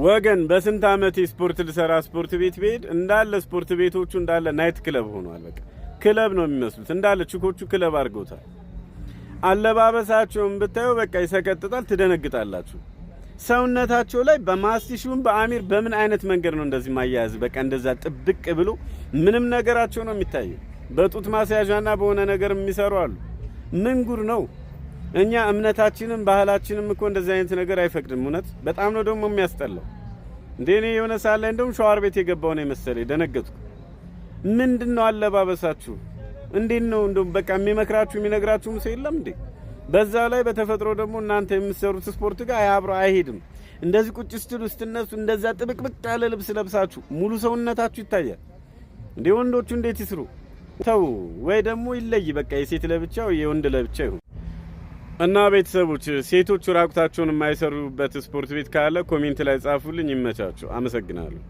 ወገን በስንት አመት ስፖርት ልሰራ ስፖርት ቤት ብሄድ እንዳለ ስፖርት ቤቶቹ እንዳለ ናይት ክለብ ሆኗል። በቃ ክለብ ነው የሚመስሉት እንዳለ ችኮቹ ክለብ አድርገውታል። አለባበሳቸውን ብታዩ በቃ ይሰቀጥጣል፣ ትደነግጣላችሁ። ሰውነታቸው ላይ በማስቲሹም በአሚር በምን አይነት መንገድ ነው እንደዚህ ማያያዝ? በቃ እንደዛ ጥብቅ ብሎ ምንም ነገራቸው ነው የሚታየው። በጡት ማስያዣና በሆነ ነገር የሚሰሩ አሉ። ምን ጉድ ነው? እኛ እምነታችንም ባህላችንም እኮ እንደዚህ አይነት ነገር አይፈቅድም። እውነት በጣም ነው ደግሞ የሚያስጠላው። እንደኔ የሆነ ሰዓት ላይ እንደውም ሻወር ቤት የገባው ነው መሰለኝ፣ ደነገጥኩ። ምንድነው አለባበሳችሁ? እንዴት ነው እንደውም በቃ የሚመክራችሁ የሚነግራችሁም ሰው የለም እንዴ? በዛ ላይ በተፈጥሮ ደግሞ እናንተ የምትሰሩት ስፖርት ጋር አያብሮ አይሄድም። እንደዚህ ቁጭ ስትሉ ስትነሱ እንደዛ ጥብቅብቅ ያለ ልብስ ለብሳችሁ ሙሉ ሰውነታችሁ ይታያል። እንዴ ወንዶቹ እንዴት ይስሩ? ተው ወይ ደግሞ ይለይ። በቃ የሴት ለብቻው የወንድ ለብቻ ይሁን። እና ቤተሰቦች ሴቶች ራቁታቸውን የማይሰሩበት ስፖርት ቤት ካለ ኮሜንት ላይ ጻፉልኝ። ይመቻችሁ። አመሰግናለሁ።